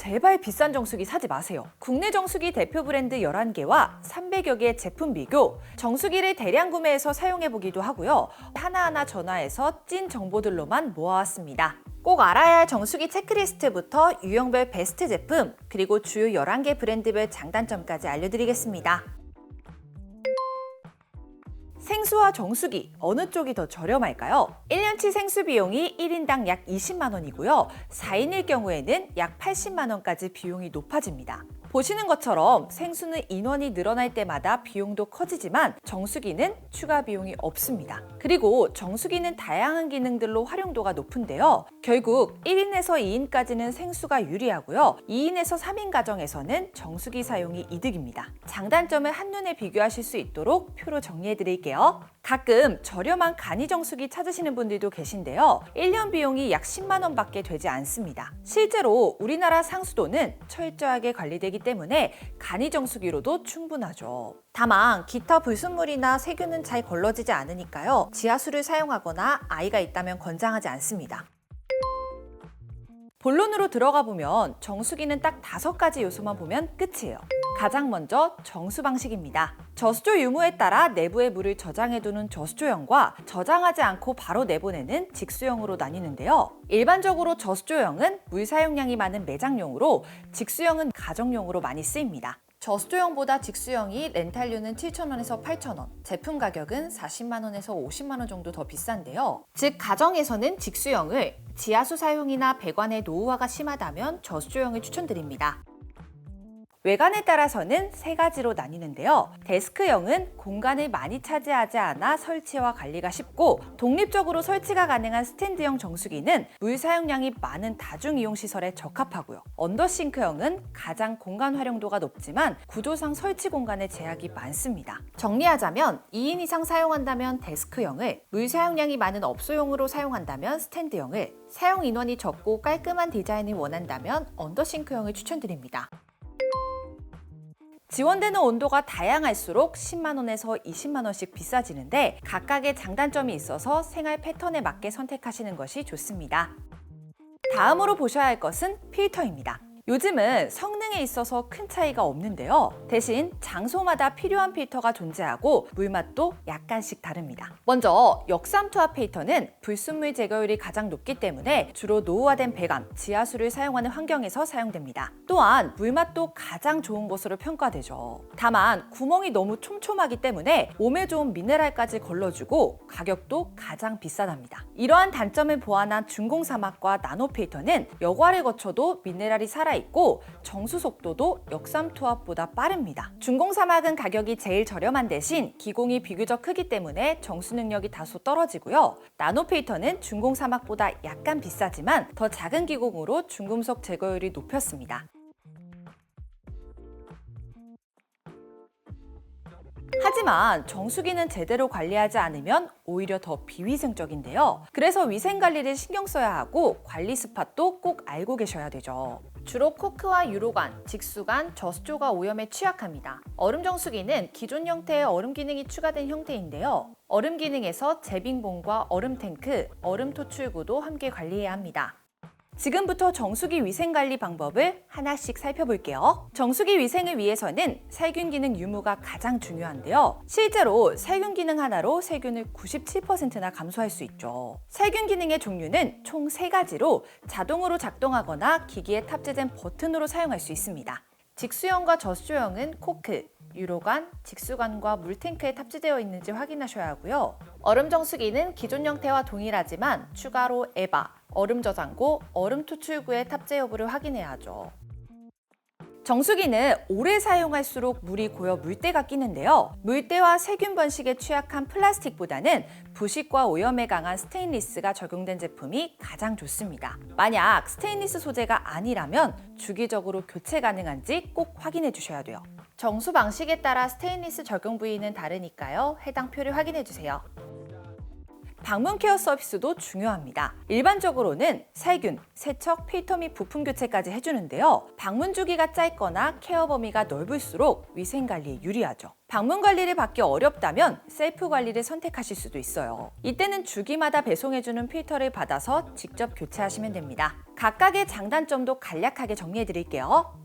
제발 비싼 정수기 사지 마세요. 국내 정수기 대표 브랜드 11개와 300여 개의 제품 비교, 정수기를 대량 구매해서 사용해보기도 하고요. 하나하나 전화해서 찐 정보들로만 모아왔습니다. 꼭 알아야 할 정수기 체크리스트부터 유형별 베스트 제품, 그리고 주요 11개 브랜드별 장단점까지 알려드리겠습니다. 생수와 정수기, 어느 쪽이 더 저렴할까요? 1년치 생수 비용이 1인당 약 20만 원이고요. 4인일 경우에는 약 80만 원까지 비용이 높아집니다. 보시는 것처럼 생수는 인원이 늘어날 때마다 비용도 커지지만 정수기는 추가 비용이 없습니다. 그리고 정수기는 다양한 기능들로 활용도가 높은데요. 결국 1인에서 2인까지는 생수가 유리하고요. 2인에서 3인 가정에서는 정수기 사용이 이득입니다. 장단점을 한눈에 비교하실 수 있도록 표로 정리해 드릴게요. 가끔 저렴한 간이 정수기 찾으시는 분들도 계신데요. 1년 비용이 약 10만 원밖에 되지 않습니다. 실제로 우리나라 상수도는 철저하게 관리되기 때문에 간이 정수기로도 충분하죠. 다만 기타 불순물이나 세균은 잘 걸러지지 않으니까요. 지하수를 사용하거나 아이가 있다면 권장하지 않습니다. 본론으로 들어가 보면 정수기는 딱 5가지 요소만 보면 끝이에요. 가장 먼저 정수 방식입니다. 저수조 유무에 따라 내부의 물을 저장해두는 저수조형과 저장하지 않고 바로 내보내는 직수형으로 나뉘는데요. 일반적으로 저수조형은 물 사용량이 많은 매장용으로, 직수형은 가정용으로 많이 쓰입니다. 저수조형보다 직수형이 렌탈료는 7,000원에서 8,000원, 제품 가격은 40만 원에서 50만 원 정도 더 비싼데요. 즉 가정에서는 직수형을, 지하수 사용이나 배관의 노후화가 심하다면 저수조형을 추천드립니다. 외관에 따라서는 3가지로 나뉘는데요. 데스크형은 공간을 많이 차지하지 않아 설치와 관리가 쉽고, 독립적으로 설치가 가능한 스탠드형 정수기는 물 사용량이 많은 다중이용시설에 적합하고요. 언더싱크형은 가장 공간 활용도가 높지만 구조상 설치 공간에 제약이 많습니다. 정리하자면 2인 이상 사용한다면 데스크형을, 물 사용량이 많은 업소용으로 사용한다면 스탠드형을, 사용 인원이 적고 깔끔한 디자인을 원한다면 언더싱크형을 추천드립니다. 지원되는 온도가 다양할수록 10만 원에서 20만 원씩 비싸지는데 각각의 장단점이 있어서 생활 패턴에 맞게 선택하시는 것이 좋습니다. 다음으로 보셔야 할 것은 필터입니다. 요즘은 성능에 있어서 큰 차이가 없는데요. 대신 장소마다 필요한 필터가 존재하고 물맛도 약간씩 다릅니다. 먼저 역삼투압 필터는 불순물 제거율이 가장 높기 때문에 주로 노후화된 배관, 지하수를 사용하는 환경에서 사용됩니다. 또한 물맛도 가장 좋은 것으로 평가되죠. 다만 구멍이 너무 촘촘하기 때문에 몸에 좋은 미네랄까지 걸러주고 가격도 가장 비싸답니다. 이러한 단점을 보완한 중공사막과 나노 필터는 여과를 거쳐도 미네랄이 살아있고 정수 속도도 역삼투압보다 빠릅니다. 중공사막은 가격이 제일 저렴한 대신 기공이 비교적 크기 때문에 정수 능력이 다소 떨어지고요. 나노 필터는 중공사막보다 약간 비싸지만 더 작은 기공으로 중금속 제거율이 높였습니다. 하지만 정수기는 제대로 관리하지 않으면 오히려 더 비위생적인데요. 그래서 위생관리를 신경 써야 하고 관리 스팟도 꼭 알고 계셔야 되죠. 주로 코크와 유로관, 직수관, 저수조가 오염에 취약합니다. 얼음 정수기는 기존 형태의 얼음 기능이 추가된 형태인데요. 얼음 기능에서 제빙봉과 얼음 탱크, 얼음 토출구도 함께 관리해야 합니다. 지금부터 정수기 위생관리 방법을 하나씩 살펴볼게요. 정수기 위생을 위해서는 살균 기능 유무가 가장 중요한데요. 실제로 살균 기능 하나로 세균을 97%나 감소할 수 있죠. 살균 기능의 종류는 총 3가지로 자동으로 작동하거나 기기에 탑재된 버튼으로 사용할 수 있습니다. 직수형과 저수조형은 코크, 유로관, 직수관과 물탱크에 탑재되어 있는지 확인하셔야 하고요. 얼음 정수기는 기존 형태와 동일하지만 추가로 에바, 얼음 저장고, 얼음 투출구의 탑재 여부를 확인해야 하죠. 정수기는 오래 사용할수록 물이 고여 물때가 끼는데요. 물때와 세균 번식에 취약한 플라스틱보다는 부식과 오염에 강한 스테인리스가 적용된 제품이 가장 좋습니다. 만약 스테인리스 소재가 아니라면 주기적으로 교체 가능한지 꼭 확인해 주셔야 돼요. 정수 방식에 따라 스테인리스 적용 부위는 다르니까요. 해당 표를 확인해 주세요. 방문 케어 서비스도 중요합니다. 일반적으로는 살균, 세척, 필터 및 부품 교체까지 해주는데요. 방문 주기가 짧거나 케어 범위가 넓을수록 위생 관리에 유리하죠. 방문 관리를 받기 어렵다면 셀프 관리를 선택하실 수도 있어요. 이때는 주기마다 배송해주는 필터를 받아서 직접 교체하시면 됩니다. 각각의 장단점도 간략하게 정리해 드릴게요.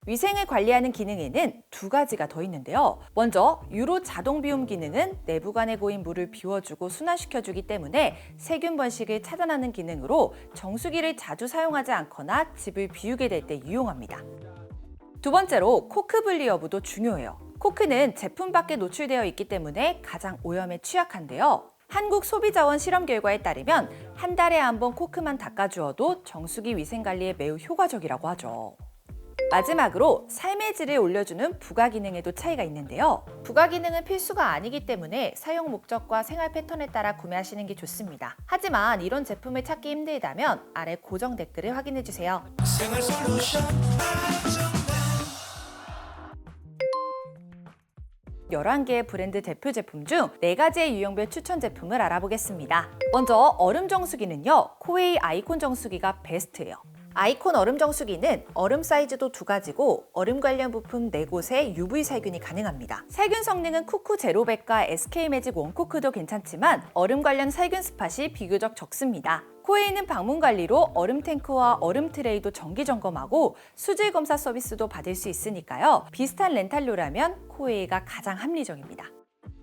위생을 관리하는 기능에는 두 가지가 더 있는데요. 먼저 유로 자동 비움 기능은 내부관에 고인 물을 비워주고 순환시켜주기 때문에 세균 번식을 차단하는 기능으로 정수기를 자주 사용하지 않거나 집을 비우게 될 때 유용합니다. 두 번째로 코크 분리 여부도 중요해요. 코크는 제품 밖에 노출되어 있기 때문에 가장 오염에 취약한데요. 한국 소비자원 실험 결과에 따르면 한 달에 한 번 코크만 닦아주어도 정수기 위생 관리에 매우 효과적이라고 하죠. 마지막으로 삶의 질을 올려주는 부가 기능에도 차이가 있는데요. 부가 기능은 필수가 아니기 때문에 사용 목적과 생활 패턴에 따라 구매하시는 게 좋습니다. 하지만 이런 제품을 찾기 힘들다면 아래 고정 댓글을 확인해주세요. 11개의 브랜드 대표 제품 중 4가지의 유형별 추천 제품을 알아보겠습니다. 먼저 얼음 정수기는요. 코웨이 아이콘 정수기가 베스트예요. 아이콘 얼음 정수기는 얼음 사이즈도 2가지고 얼음 관련 부품 4곳에 UV 살균이 가능합니다. 살균 성능은 쿠쿠 제로백과 SK 매직 원코크도 괜찮지만 얼음 관련 살균 스팟이 비교적 적습니다. 코웨이는 방문 관리로 얼음 탱크와 얼음 트레이도 정기 점검하고 수질 검사 서비스도 받을 수 있으니까요. 비슷한 렌탈료라면 코웨이가 가장 합리적입니다.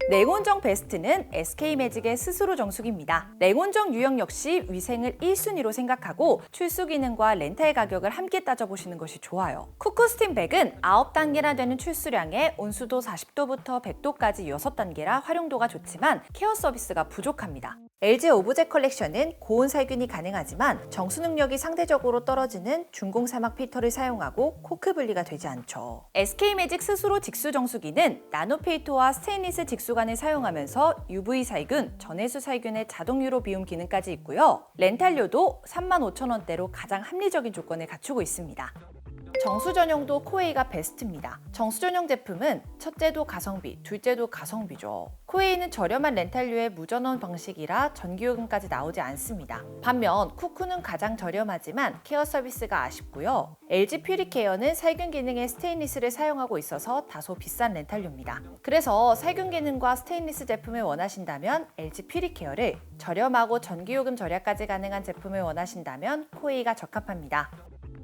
냉온정 베스트는 SK 매직의 스스로 정수기입니다. 냉온정 유형 역시 위생을 1순위로 생각하고 출수 기능과 렌탈 가격을 함께 따져보시는 것이 좋아요. 쿠쿠 스팀백은 9단계나 되는 출수량에 온수도 40도부터 100도까지 6단계라 활용도가 좋지만 케어 서비스가 부족합니다. LG 오브젝 컬렉션은 고온 살균이 가능하지만 정수 능력이 상대적으로 떨어지는 중공사막 필터를 사용하고 코크 분리가 되지 않죠. SK 매직 스스로 직수 정수기는 나노 필터와 스테인리스 직수관을 사용하면서 UV 살균, 전해수 살균의 자동 유로 비움 기능까지 있고요. 렌탈료도 35,000원대로 가장 합리적인 조건을 갖추고 있습니다. 정수 전용도 코웨이가 베스트입니다. 정수 전용 제품은 첫째도 가성비, 둘째도 가성비죠. 코웨이는 저렴한 렌탈료의 무전원 방식이라 전기요금까지 나오지 않습니다. 반면 쿠쿠는 가장 저렴하지만 케어 서비스가 아쉽고요. LG 퓨리케어는 살균 기능의 스테인리스를 사용하고 있어서 다소 비싼 렌탈료입니다. 그래서 살균 기능과 스테인리스 제품을 원하신다면 LG 퓨리케어를, 저렴하고 전기요금 절약까지 가능한 제품을 원하신다면 코웨이가 적합합니다.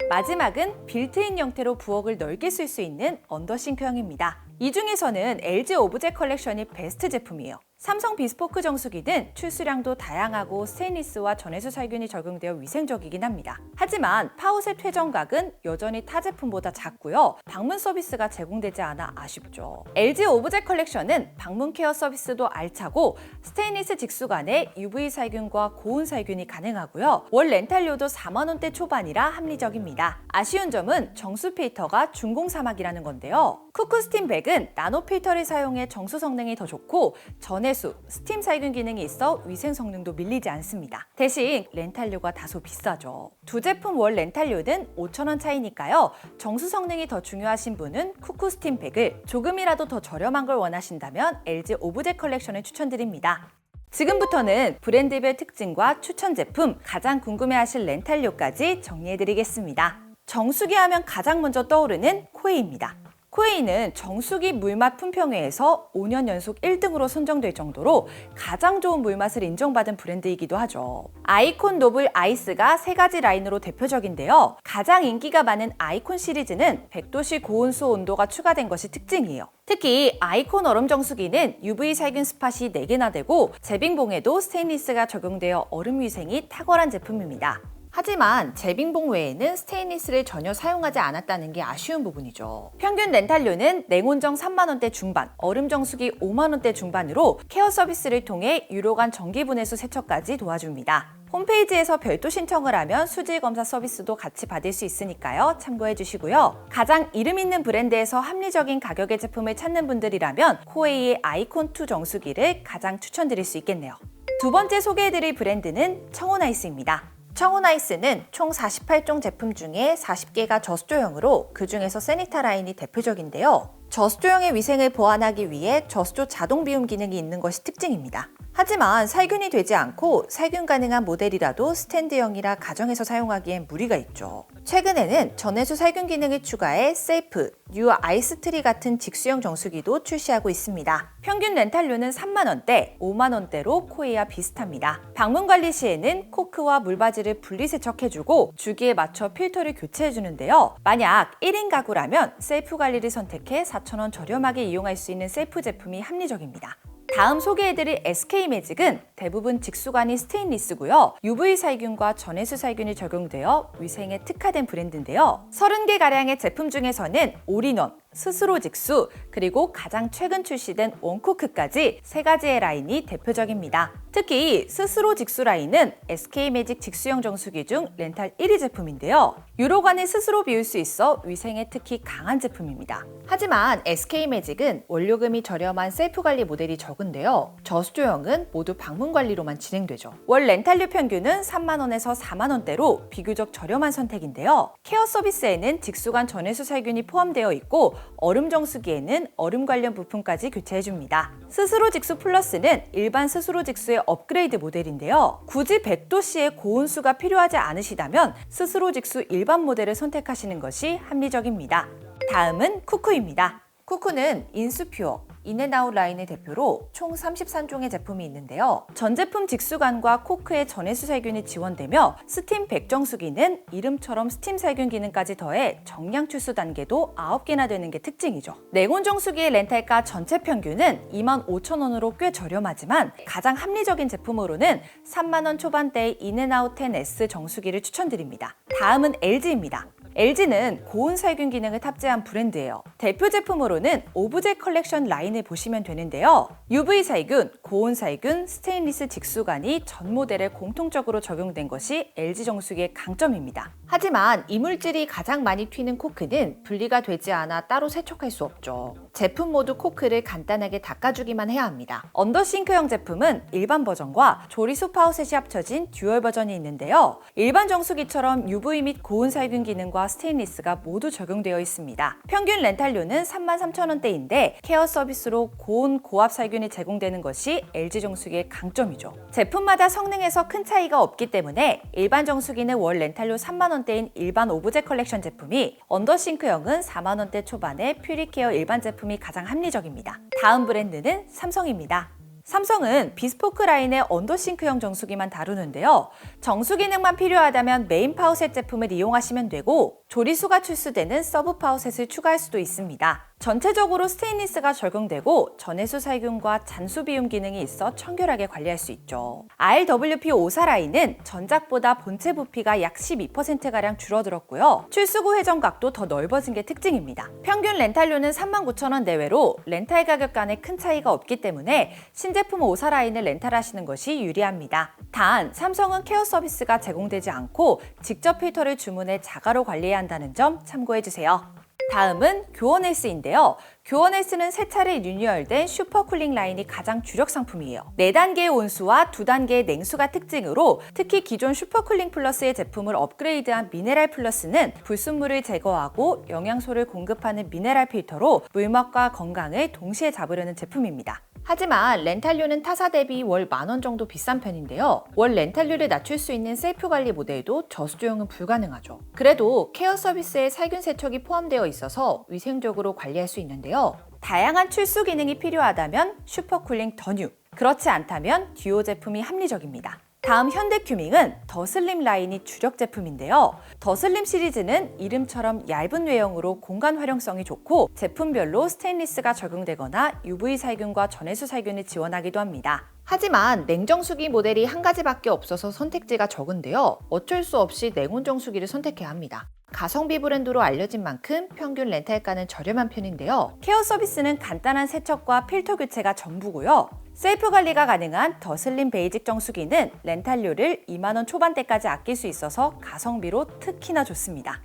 마지막은 빌트인 형태로 부엌을 넓게 쓸 수 있는 언더싱크형입니다. 이 중에서는 LG 오브젝 컬렉션이 베스트 제품이에요. 삼성 비스포크 정수기는 출수량도 다양하고 스테인리스와 전해수 살균이 적용되어 위생적이긴 합니다. 하지만 파우셋 회전각은 여전히 타 제품보다 작고요. 방문 서비스가 제공되지 않아 아쉽죠. LG 오브젝 컬렉션은 방문 케어 서비스도 알차고 스테인리스 직수관에 UV 살균과 고온 살균이 가능하고요. 월 렌탈료도 4만 원대 초반이라 합리적입니다. 아쉬운 점은 정수 필터가 중공사막이라는 건데요. 쿠쿠 스팀백은 나노 필터를 사용해 정수 성능이 더 좋고 전해수, 스팀 살균 기능이 있어 위생 성능도 밀리지 않습니다. 대신 렌탈료가 다소 비싸죠. 두 제품 월 렌탈료는 5,000원 차이니까요. 정수 성능이 더 중요하신 분은 쿠쿠 스팀백을, 조금이라도 더 저렴한 걸 원하신다면 LG 오브젝 컬렉션을 추천드립니다. 지금부터는 브랜드별 특징과 추천 제품, 가장 궁금해하실 렌탈료까지 정리해드리겠습니다. 정수기 하면 가장 먼저 떠오르는 코웨이입니다. 코웨이는 정수기 물맛 품평회에서 5년 연속 1등으로 선정될 정도로 가장 좋은 물맛을 인정받은 브랜드이기도 하죠. 아이콘 노블 아이스가 3가지 라인으로 대표적인데요. 가장 인기가 많은 아이콘 시리즈는 100도씨 고온수 온도가 추가된 것이 특징이에요. 특히 아이콘 얼음 정수기는 UV 살균 스팟이 4개나 되고 제빙봉에도 스테인리스가 적용되어 얼음 위생이 탁월한 제품입니다. 하지만 제빙봉 외에는 스테인리스를 전혀 사용하지 않았다는 게 아쉬운 부분이죠. 평균 렌탈료는 냉온정 3만 원대 중반, 얼음 정수기 5만 원대 중반으로 케어 서비스를 통해 유로관 전기분해수 세척까지 도와줍니다. 홈페이지에서 별도 신청을 하면 수질 검사 서비스도 같이 받을 수 있으니까요. 참고해 주시고요. 가장 이름 있는 브랜드에서 합리적인 가격의 제품을 찾는 분들이라면 코웨이의 아이콘2 정수기를 가장 추천드릴 수 있겠네요. 두 번째 소개해드릴 브랜드는 청온아이스입니다. 청온아이스는 총 48종 제품 중에 40개가 저수조형으로 그 중에서 세니타 라인이 대표적인데요. 저수조형의 위생을 보완하기 위해 저수조 자동 비움 기능이 있는 것이 특징입니다. 하지만 살균이 되지 않고 살균 가능한 모델이라도 스탠드형이라 가정에서 사용하기엔 무리가 있죠. 최근에는 전해수 살균 기능을 추가해 세이프, 뉴 아이스트리 같은 직수형 정수기도 출시하고 있습니다. 평균 렌탈료는 3만 원대, 5만 원대로 코이와 비슷합니다. 방문 관리 시에는 코크와 물바지를 분리 세척해주고 주기에 맞춰 필터를 교체해주는데요. 만약 1인 가구라면 셀프 관리를 선택해 4,000원 저렴하게 이용할 수 있는 셀프 제품이 합리적입니다. 다음 소개해드릴 SK매직은 대부분 직수관이 스테인리스고요. UV 살균과 전해수 살균이 적용되어 위생에 특화된 브랜드인데요. 30개가량의 제품 중에서는 올인원, 스스로 직수, 그리고 가장 최근 출시된 원코크까지 3가지의 라인이 대표적입니다. 특히 스스로 직수 라인은 SK매직 직수형 정수기 중 렌탈 1위 제품인데요. 유로관을 스스로 비울 수 있어 위생에 특히 강한 제품입니다. 하지만 SK매직은 원료금이 저렴한 셀프 관리 모델이 적은데요. 저수조형은 모두 방문 관리로만 진행되죠. 월 렌탈료 평균은 3만 원에서 4만 원대로 비교적 저렴한 선택인데요. 케어 서비스에는 직수관 전해수 살균이 포함되어 있고 얼음 정수기에는 얼음 관련 부품까지 교체해줍니다. 스스로 직수 플러스는 일반 스스로 직수의 업그레이드 모델인데요. 굳이 100도씨의 고온수가 필요하지 않으시다면 스스로 직수 일반 모델을 선택하시는 것이 합리적입니다. 다음은 쿠쿠입니다. 쿠쿠는 인수퓨어, 인앤아웃 라인의 대표로 총 33종의 제품이 있는데요. 전 제품 직수관과 코크의 전해수 살균이 지원되며 스팀 백정수기는 이름처럼 스팀 살균 기능까지 더해 정량 출수 단계도 9개나 되는 게 특징이죠. 냉온 정수기의 렌탈가 전체 평균은 25,000원으로 꽤 저렴하지만 가장 합리적인 제품으로는 3만 원 초반대의 인앤아웃 10S 정수기를 추천드립니다. 다음은 LG입니다. LG는 고온 살균 기능을 탑재한 브랜드예요. 대표 제품으로는 오브제 컬렉션 라인을 보시면 되는데요. UV 살균, 고온 살균, 스테인리스 직수관이 전 모델에 공통적으로 적용된 것이 LG 정수기의 강점입니다. 하지만 이물질이 가장 많이 튀는 코크는 분리가 되지 않아 따로 세척할 수 없죠. 제품 모두 코크를 간단하게 닦아주기만 해야 합니다. 언더싱크형 제품은 일반 버전과 조리수 파우셋이 합쳐진 듀얼 버전이 있는데요. 일반 정수기처럼 UV 및 고온 살균 기능과 스테인리스가 모두 적용되어 있습니다. 평균 렌탈료는 33,000원대인데 케어 서비스로 고온 고압 살균이 제공되는 것이 LG 정수기의 강점이죠. 제품마다 성능에서 큰 차이가 없기 때문에 일반 정수기는 월 렌탈료 3만 원대인 일반 오브제 컬렉션 제품이 언더싱크형은 4만 원대 초반의 퓨리케어 일반 제품이 가장 합리적입니다. 다음 브랜드는 삼성입니다. 삼성은 비스포크 라인의 언더싱크형 정수기만 다루는데요. 정수 기능만 필요하다면 메인 파우셋 제품을 이용하시면 되고 조리수가 출수되는 서브 파우셋을 추가할 수도 있습니다. 전체적으로 스테인리스가 적용되고 전해수 살균과 잔수 비움 기능이 있어 청결하게 관리할 수 있죠. RWP54 라인은 전작보다 본체 부피가 약 12%가량 줄어들었고요. 출수구 회전각도 더 넓어진 게 특징입니다. 평균 렌탈료는 39,000원 내외로 렌탈 가격 간에 큰 차이가 없기 때문에 신제품 54 라인을 렌탈하시는 것이 유리합니다. 단, 삼성은 케어 서비스가 제공되지 않고 직접 필터를 주문해 자가로 관리해야 한다는 점 참고해주세요. 다음은 교원헬스인데요. 교원헬스는 3차례 리뉴얼된 슈퍼쿨링 라인이 가장 주력 상품이에요. 4단계의 온수와 2단계의 냉수가 특징으로 특히 기존 슈퍼쿨링 플러스의 제품을 업그레이드한 미네랄 플러스는 불순물을 제거하고 영양소를 공급하는 미네랄 필터로 물맛과 건강을 동시에 잡으려는 제품입니다. 하지만 렌탈료는 타사 대비 월 10,000원 정도 비싼 편인데요. 월 렌탈료를 낮출 수 있는 셀프 관리 모델도 저수조용은 불가능하죠. 그래도 케어 서비스에 살균 세척이 포함되어 있어서 위생적으로 관리할 수 있는데요. 다양한 출수 기능이 필요하다면 슈퍼쿨링 더 뉴, 그렇지 않다면 듀오 제품이 합리적입니다. 다음 현대큐밍은 더 슬림 라인이 주력 제품인데요. 더 슬림 시리즈는 이름처럼 얇은 외형으로 공간 활용성이 좋고 제품별로 스테인리스가 적용되거나 UV 살균과 전해수 살균을 지원하기도 합니다. 하지만 냉정수기 모델이 한 가지밖에 없어서 선택지가 적은데요. 어쩔 수 없이 냉온 정수기를 선택해야 합니다. 가성비 브랜드로 알려진 만큼 평균 렌탈가는 저렴한 편인데요. 케어 서비스는 간단한 세척과 필터 교체가 전부고요. 셀프 관리가 가능한 더 슬림 베이직 정수기는 렌탈료를 2만 원 초반대까지 아낄 수 있어서 가성비로 특히나 좋습니다.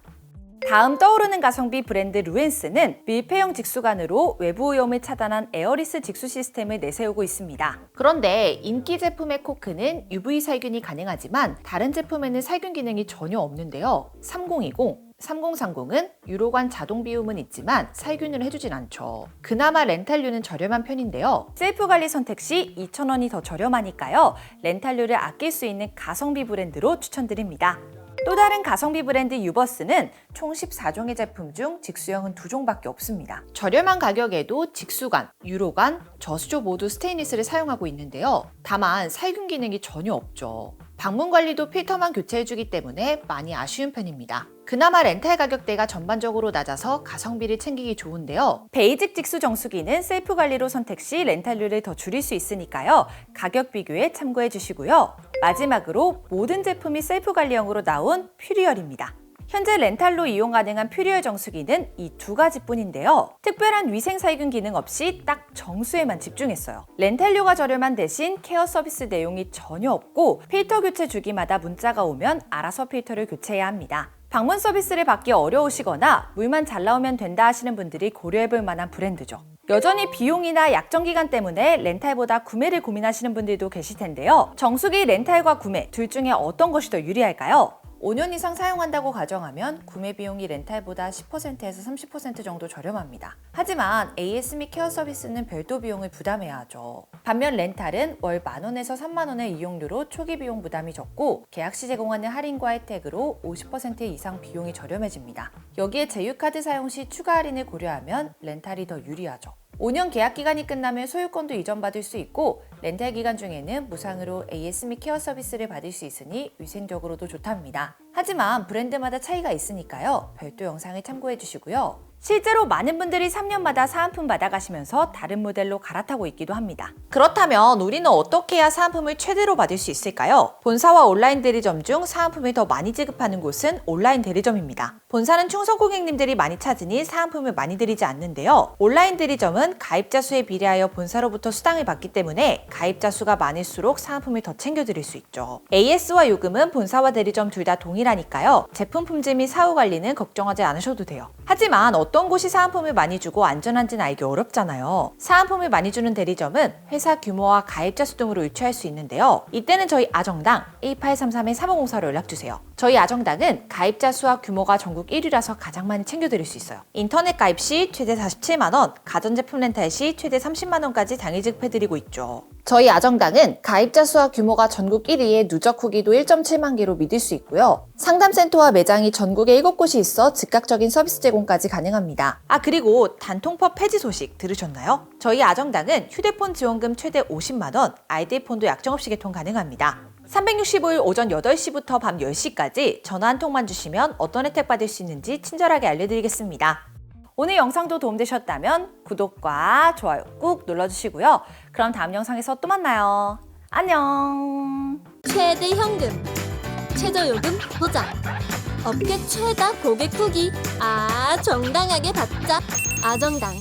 다음 떠오르는 가성비 브랜드 루엔스는 밀폐형 직수관으로 외부 오염을 차단한 에어리스 직수 시스템을 내세우고 있습니다. 그런데 인기 제품의 코크는 UV 살균이 가능하지만 다른 제품에는 살균 기능이 전혀 없는데요. 3020, 3030은 유로관 자동 비움은 있지만 살균을 해주진 않죠. 그나마 렌탈료는 저렴한 편인데요. 셀프 관리 선택 시 2,000원이 더 저렴하니까요. 렌탈료를 아낄 수 있는 가성비 브랜드로 추천드립니다. 또 다른 가성비 브랜드 유버스는 총 14종의 제품 중 직수형은 2종밖에 없습니다. 저렴한 가격에도 직수관, 유로관, 저수조 모두 스테인리스를 사용하고 있는데요. 다만 살균 기능이 전혀 없죠. 방문 관리도 필터만 교체해주기 때문에 많이 아쉬운 편입니다. 그나마 렌탈 가격대가 전반적으로 낮아서 가성비를 챙기기 좋은데요. 베이직 직수 정수기는 셀프 관리로 선택 시 렌탈료를 더 줄일 수 있으니까요. 가격 비교에 참고해 주시고요. 마지막으로 모든 제품이 셀프 관리형으로 나온 퓨리얼입니다. 현재 렌탈로 이용 가능한 퓨리얼 정수기는 이 2가지뿐인데요. 특별한 위생 살균 기능 없이 딱 정수에만 집중했어요. 렌탈료가 저렴한 대신 케어 서비스 내용이 전혀 없고 필터 교체 주기마다 문자가 오면 알아서 필터를 교체해야 합니다. 방문 서비스를 받기 어려우시거나 물만 잘 나오면 된다 하시는 분들이 고려해볼 만한 브랜드죠. 여전히 비용이나 약정 기간 때문에 렌탈보다 구매를 고민하시는 분들도 계실 텐데요. 정수기 렌탈과 구매 둘 중에 어떤 것이 더 유리할까요? 5년 이상 사용한다고 가정하면 구매 비용이 렌탈보다 10%에서 30% 정도 저렴합니다. 하지만 AS 및 케어 서비스는 별도 비용을 부담해야 하죠. 반면 렌탈은 월 10,000원에서 30,000원의 이용료로 초기 비용 부담이 적고 계약 시 제공하는 할인과 혜택으로 50% 이상 비용이 저렴해집니다. 여기에 제휴카드 사용 시 추가 할인을 고려하면 렌탈이 더 유리하죠. 5년 계약 기간이 끝나면 소유권도 이전받을 수 있고 렌탈 기간 중에는 무상으로 AS 및 케어 서비스를 받을 수 있으니 위생적으로도 좋답니다. 하지만 브랜드마다 차이가 있으니까요. 별도 영상을 참고해 주시고요. 실제로 많은 분들이 3년마다 사은품 받아가시면서 다른 모델로 갈아타고 있기도 합니다. 그렇다면 우리는 어떻게 해야 사은품을 최대로 받을 수 있을까요? 본사와 온라인 대리점 중 사은품을 더 많이 지급하는 곳은 온라인 대리점입니다. 본사는 충성 고객님들이 많이 찾으니 사은품을 많이 드리지 않는데요. 온라인 대리점은 가입자 수에 비례하여 본사로부터 수당을 받기 때문에 가입자 수가 많을수록 사은품을 더 챙겨드릴 수 있죠. AS와 요금은 본사와 대리점 둘 다 동일하니까요. 제품 품질 및 사후 관리는 걱정하지 않으셔도 돼요. 하지만 어떤 곳이 사은품을 많이 주고 안전한지는 알기 어렵잖아요. 사은품을 많이 주는 대리점은 회사 규모와 가입자 수 등으로 유추할 수 있는데요. 이때는 저희 아정당 1833-3504로 연락주세요. 저희 아정당은 가입자 수와 규모가 전국 1위라서 가장 많이 챙겨드릴 수 있어요. 인터넷 가입 시 최대 47만원, 가전제품 렌탈 시 최대 30만원까지 당일 지급해드리고 있죠. 저희 아정당은 가입자 수와 규모가 전국 1위에 누적 후기도 1.7만 개로 믿을 수 있고요. 상담센터와 매장이 전국에 7곳이 있어 즉각적인 서비스 제공까지 가능합니다. 그리고 단통법 폐지 소식 들으셨나요? 저희 아정당은 휴대폰 지원금 최대 50만원, 아이디폰도 약정 없이 개통 가능합니다. 365일 오전 8시부터 밤 10시까지 전화 한 통만 주시면 어떤 혜택 받을 수 있는지 친절하게 알려드리겠습니다. 오늘 영상도 도움되셨다면 구독과 좋아요 꾹 눌러주시고요. 그럼 다음 영상에서 또 만나요. 안녕. 최대 현금, 최저 요금 보장, 업계 최다 고객 후기, 정당하게 받자. 아정당.